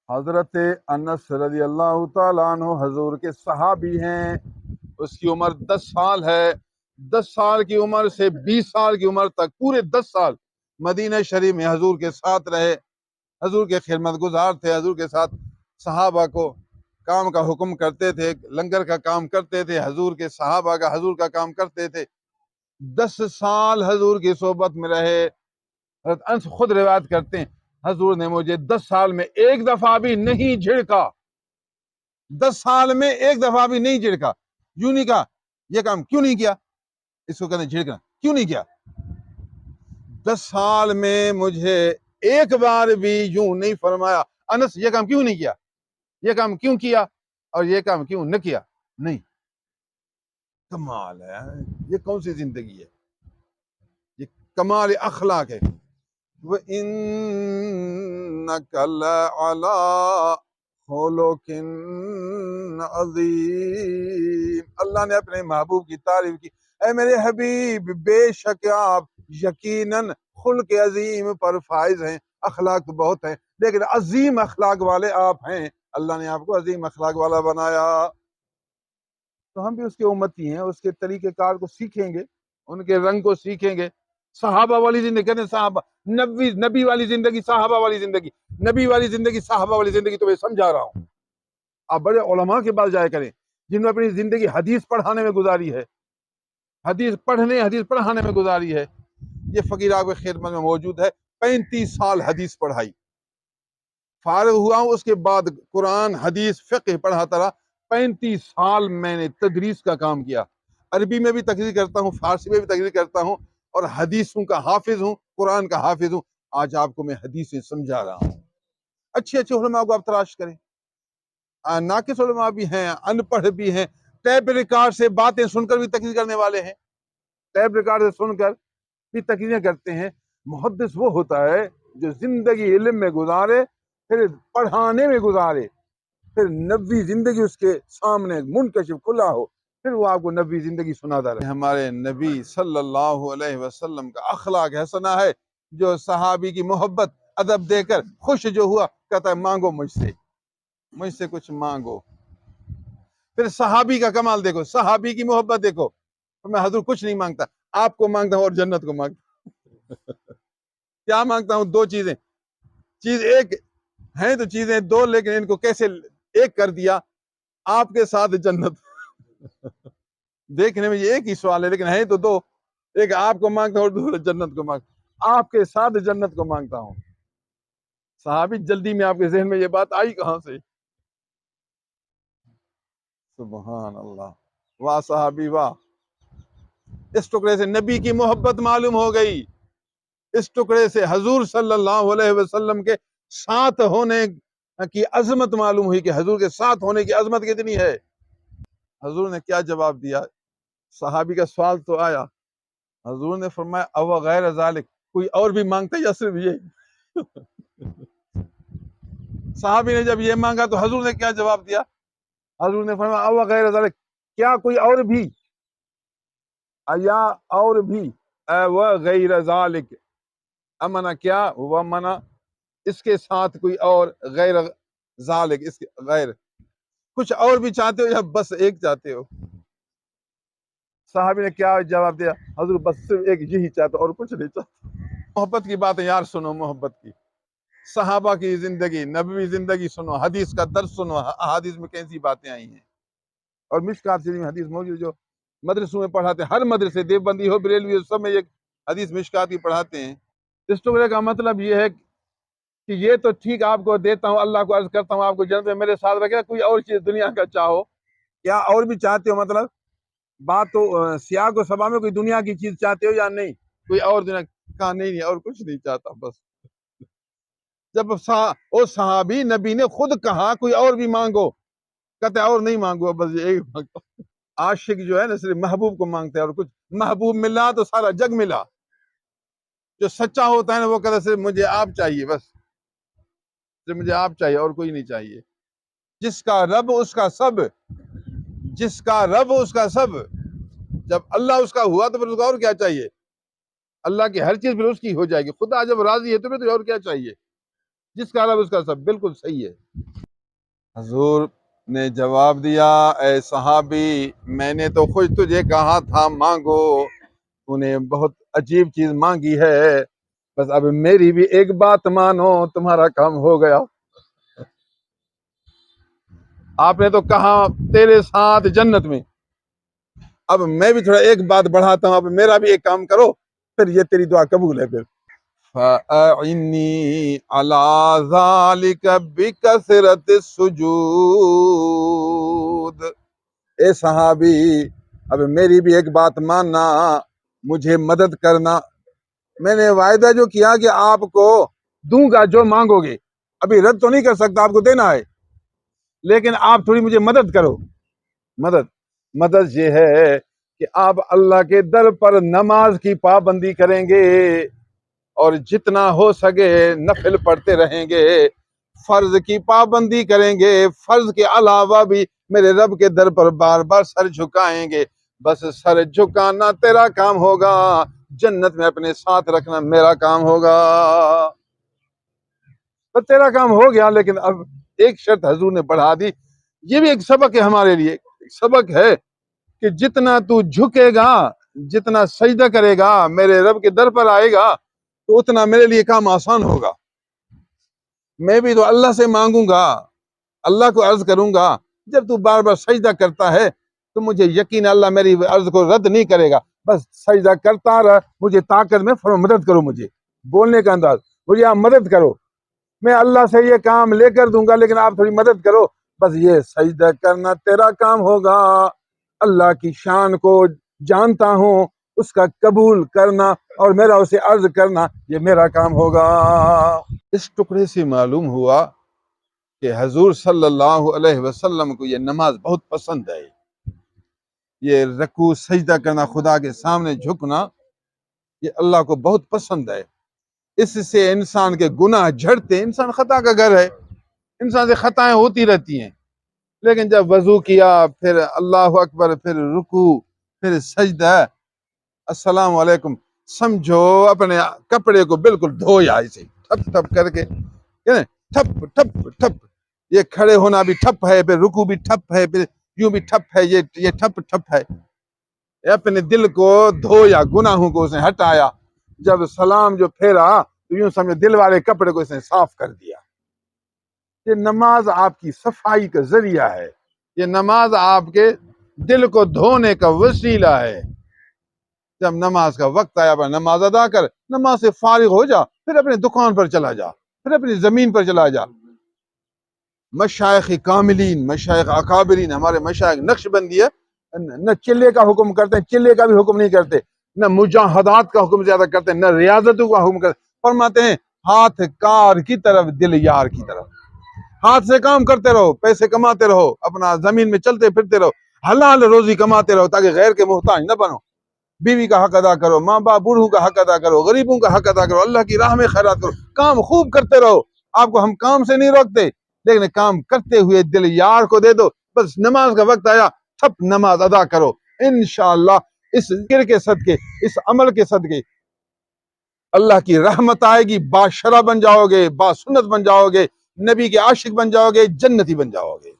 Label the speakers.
Speaker 1: حضرت انس رضی اللہ تعالیٰ عنہ حضور کے صحابی ہیں. اس کی عمر 10 سال ہے. 10 سال کی عمر سے 20 سال کی عمر تک پورے 10 سال مدینہ شریف میں حضور کے ساتھ رہے. حضور کے خدمت گزار تھے. حضور کے ساتھ صحابہ کو کام کا حکم کرتے تھے، لنگر کا کام کرتے تھے، حضور کے صحابہ کا حضور کا کام کرتے تھے. 10 سال حضور کی صحبت میں رہے. حضرت انس خود روایت کرتے ہیں حضور نے مجھے 10 سال میں ایک دفعہ بھی نہیں جھڑکا. 10 سال میں ایک دفعہ بھی نہیں جھڑکا. یوں نہیں کہا یہ کام کیوں نہیں کیا، اس کو کہتے ہیں جھڑکنا، کیوں نہیں کیا. 10 سال میں مجھے ایک بار بھی یوں نہیں فرمایا انس یہ کام کیوں نہیں کیا، یہ کام کیوں کیا اور یہ کام کیوں نہ کیا. نہیں. کمال ہے. یہ کون سی زندگی ہے، یہ کمال اخلاق ہے. وَإِنَّكَ لَعَلَىٰ خُلُقٍ عَظِيمٍ. اللہ نے اپنے محبوب کی تعریف کی، اے میرے حبیب بے شک آپ یقیناً خلق عظیم پر فائز ہیں. اخلاق تو بہت ہیں لیکن عظیم اخلاق والے آپ ہیں. اللہ نے آپ کو عظیم اخلاق والا بنایا. تو ہم بھی اس کے امتی ہیں، اس کے طریقہ کار کو سیکھیں گے، ان کے رنگ کو سیکھیں گے. صحابہ والی زندگی کہتے ہیں صحابہ، نبی والی زندگی، صحابہ والی زندگی، نبی والی زندگی، صحابہ والی زندگی. تو میں سمجھا رہا ہوں. آپ بڑے علماء کے پاس جایا کریں جنہوں نے اپنی زندگی حدیث پڑھانے میں گزاری ہے، حدیث پڑھانے میں گزاری ہے. یہ فقیر آپ کے خدمت میں موجود ہے. 35 سال حدیث پڑھائی. فارغ ہوا ہوں اس کے بعد قرآن حدیث فقہ پڑھاتا رہا. 35 سال میں نے تدریس کا کام کیا. عربی میں بھی تقریر کرتا ہوں، فارسی میں بھی تقریر کرتا ہوں، اور حدیثوں کا حافظ ہوں، قرآن کا حافظ ہوں. آج آپ کو میں حدیثیں سمجھا رہا ہوں. اچھے علماء کو آپ تلاش کریں. ناقص علماء بھی ہیں، ان پڑھ بھی ہیں، ٹیپ ریکارڈ سے باتیں سن کر بھی تقریر کرنے والے ہیں. ٹیپ ریکارڈ سے سن کر بھی تقریریں کرتے ہیں. محدث وہ ہوتا ہے جو زندگی علم میں گزارے، پھر پڑھانے میں گزارے، پھر نبوی زندگی اس کے سامنے منکشف کھلا ہو، پھر وہ آپ کو نبوی زندگی سناتا رہے. ہمارے نبی صلی اللہ علیہ وسلم کا اخلاق حسنہ ہے جو صحابی کی محبت ادب دے کر خوش جو ہوا، کہتا ہے مانگو مجھ سے کچھ مانگو. پھر صحابی کا کمال دیکھو، صحابی کی محبت دیکھو. میں حضور کچھ نہیں مانگتا، آپ کو مانگتا ہوں اور جنت کو مانگتا ہوں. کیا مانگتا ہوں؟ 2 چیزیں. چیز ایک ہیں تو چیزیں 2، لیکن ان کو کیسے ایک کر دیا؟ آپ کے ساتھ جنت. دیکھنے میں یہ ایک ہی سوال ہے لیکن ہے تو 2. ایک آپ کو مانگتا ہوں اور دوسرا جنت کو مانگتا ہوں. آپ کے ساتھ جنت کو مانگتا ہوں. صحابی جلدی میں آپ کے ذہن میں یہ بات آئی کہاں سے؟ سبحان اللہ. واہ صحابی واہ. اس ٹکڑے سے نبی کی محبت معلوم ہو گئی. اس ٹکڑے سے حضور صلی اللہ علیہ وسلم کے ساتھ ہونے کی عظمت معلوم ہوئی کہ حضور کے ساتھ ہونے کی عظمت کتنی ہے. حضور نے کیا جواب دیا؟ صحابی کا سوال تو آیا. حضور نے فرمایا او غیر ذالک، کوئی اور بھی مانگتا یا صرف یہ؟ صحابی نے جب یہ مانگا تو حضور نے کیا جواب دیا؟ حضور نے فرمایا او غیر ذالک، کیا کوئی اور بھی؟ یا اور بھی، او غیر ذالک، امنا کیا ہوا منا اس کے ساتھ کوئی اور، غیر ذالک اس کے غیر، کچھ اور بھی چاہتے ہو یا بس ایک چاہتے ہو؟ صحابی نے کیا جواب دیا؟ حضور بس صرف ایک یہی چاہتا اور کچھ نہیں چاہتا. محبت کی باتیں یار سنو، محبت کی، صحابہ کی زندگی، نبوی زندگی سنو، حدیث کا درس سنو. حدیث میں کیسی باتیں آئی ہیں. اور مشکات شریف میں حدیث موجود جو مدرسوں میں پڑھاتے ہیں، ہر مدرسے دیوبندی ہو بریلوی ہو سب میں یہ حدیث مشکات کی پڑھاتے ہیں. اس ٹکڑے کا مطلب یہ ہے کہ یہ تو ٹھیک آپ کو دیتا ہوں، اللہ کو عرض کرتا ہوں آپ کو جنت میں میرے ساتھ رکھے، کوئی اور چیز دنیا کا چاہو. کیا اور بھی چاہتے ہو؟ مطلب بات تو سیاق و سبا میں کوئی دنیا کی چیز چاہتے ہو یا نہیں؟ کوئی اور دنیا کہا نہیں اور کچھ نہیں چاہتا بس. جب وہ صحابی نبی نے خود کہا کوئی اور بھی مانگو، کہتے اور نہیں مانگو، بس یہی مانگو. عاشق جو ہے نا صرف محبوب کو مانگتے ہیں، اور کچھ محبوب ملا تو سارا جگ ملا. جو سچا ہوتا ہے نا وہ کہتا صرف مجھے آپ چاہیے، بس صرف مجھے آپ چاہیے اور کوئی نہیں چاہیے. جس کا رب اس کا سب، جس کا رب اس کا سب. جب اللہ اس کا ہوا تو پھر اس کو اور کیا چاہیے؟ اللہ کی ہر چیز پھر اس کی ہو جائے گی. خدا جب راضی ہے تو پھر اور کیا چاہیے؟ جس کا عرب اس کا سب بالکل صحیح ہے۔ حضور نے جواب دیا، اے صحابی میں نے تو خود تجھے کہا تھا مانگو، تو نے بہت عجیب چیز مانگی ہے، بس اب میری بھی ایک بات مانو، تمہارا کام ہو گیا۔ آپ نے تو کہا تیرے ساتھ جنت میں، اب میں بھی تھوڑا ایک بات بڑھاتا ہوں، اب میرا بھی ایک کام کرو، پھر یہ تیری دعا قبول ہے۔ پھر فَأَعِنِّي عَلَىٰ ذَلِكَ بِكَثْرَةِ السُّجُودِ، اے صحابی اب میری بھی ایک بات ماننا، مجھے مدد کرنا۔ میں نے وعدہ جو کیا کہ آپ کو دوں گا جو مانگو گے، ابھی رد تو نہیں کر سکتا، آپ کو دینا ہے، لیکن آپ تھوڑی مجھے مدد کرو۔ مدد یہ ہے کہ آپ اللہ کے در پر نماز کی پابندی کریں گے، اور جتنا ہو سکے نفل پڑھتے رہیں گے، فرض کی پابندی کریں گے، فرض کے علاوہ بھی میرے رب کے در پر بار بار سر جھکائیں گے۔ بس سر جھکانا تیرا کام ہوگا، جنت میں اپنے ساتھ رکھنا میرا کام ہوگا۔ تو تیرا کام ہو گیا، لیکن اب ایک شرط حضور نے بڑھا دی، یہ بھی ایک سبق ہے ہمارے لیے، ایک سبق ہے کہ جتنا تو جھکے گا، جتنا سجدہ کرے گا، میرے رب کے در پر آئے گا، تو اتنا میرے لیے کام آسان ہوگا۔ میں بھی تو اللہ سے مانگوں گا، اللہ کو عرض کروں گا، جب تو بار بار سجدہ کرتا ہے تو مجھے یقین اللہ میری عرض کو رد نہیں کرے گا، بس سجدہ کرتا رہ، مجھے طاقت میں مدد کرو، مجھے بولنے کا انداز، مجھے آپ مدد کرو، میں اللہ سے یہ کام لے کر دوں گا، لیکن آپ تھوڑی مدد کرو، بس یہ سجدہ کرنا تیرا کام ہوگا۔ اللہ کی شان کو جانتا ہوں، اس کا قبول کرنا اور میرا اسے عرض کرنا یہ میرا کام ہوگا۔ اس ٹکڑے سے معلوم ہوا کہ حضور صلی اللہ علیہ وسلم کو یہ نماز بہت پسند ہے، یہ رکوع سجدہ کرنا، خدا کے سامنے جھکنا، یہ اللہ کو بہت پسند ہے۔ اس سے انسان کے گناہ جھڑتے، انسان خطا کا گھر ہے، انسان سے خطائیں ہوتی رہتی ہیں، لیکن جب وضو کیا، پھر اللہ اکبر، پھر رکوع، پھر سجدہ، السلام علیکم، سمجھو اپنے کپڑے کو بالکل دھویا، اسے ٹھپ ٹھپ کر کے، ٹھپ ٹھپ ٹھپ، یہ کھڑے ہونا بھی ٹھپ ہے، پھر رکوع بھی ٹھپ ہے، پھر یوں بھی ٹھپ ہے، یہ ٹھپ ٹھپ ہے۔ اپنے دل کو دھویا، گناہوں کو اس نے ہٹایا، جب سلام جو پھیرا تو یوں سمجھو دل والے کپڑے کو اس نے صاف کر دیا۔ یہ نماز آپ کی صفائی کا ذریعہ ہے، یہ نماز آپ کے دل کو دھونے کا وسیلہ ہے۔ جب نماز کا وقت آیا، پر نماز ادا کر، نماز سے فارغ ہو جا، پھر اپنے دکان پر چلا جا، پھر اپنی زمین پر چلا جا۔ مشائخ کاملین، مشائخ اکابرین، ہمارے مشائخ نقشبندی ہے، نہ چلے کا حکم کرتے ہیں، چلے کا بھی حکم نہیں کرتے، نہ مجاہدات کا حکم زیادہ کرتے ہیں، نہ ریاضتوں کا حکم کرتے، فرماتے ہیں ہاتھ کار کی طرف، دل یار کی طرف۔ ہاتھ سے کام کرتے رہو، پیسے کماتے رہو، اپنا زمین میں چلتے پھرتے رہو، حلال روزی کماتے رہو، تاکہ غیر کے محتاج نہ بنو، بیوی کا حق ادا کرو، ماں باپ بوڑھوں کا حق ادا کرو، غریبوں کا حق ادا کرو، اللہ کی راہ میں خیرات کرو، کام خوب کرتے رہو۔ آپ کو ہم کام سے نہیں روکتے، لیکن کام کرتے ہوئے دل یار کو دے دو، بس نماز کا وقت آیا تھپ نماز ادا کرو، انشاءاللہ اس ذکر کے صدقے، اس عمل کے صدقے اللہ کی رحمت آئے گی، با شرع بن جاؤ گے، با سنت بن جاؤ گے، نبی کے عاشق بن جاؤ گے، جنتی بن جاؤ گے۔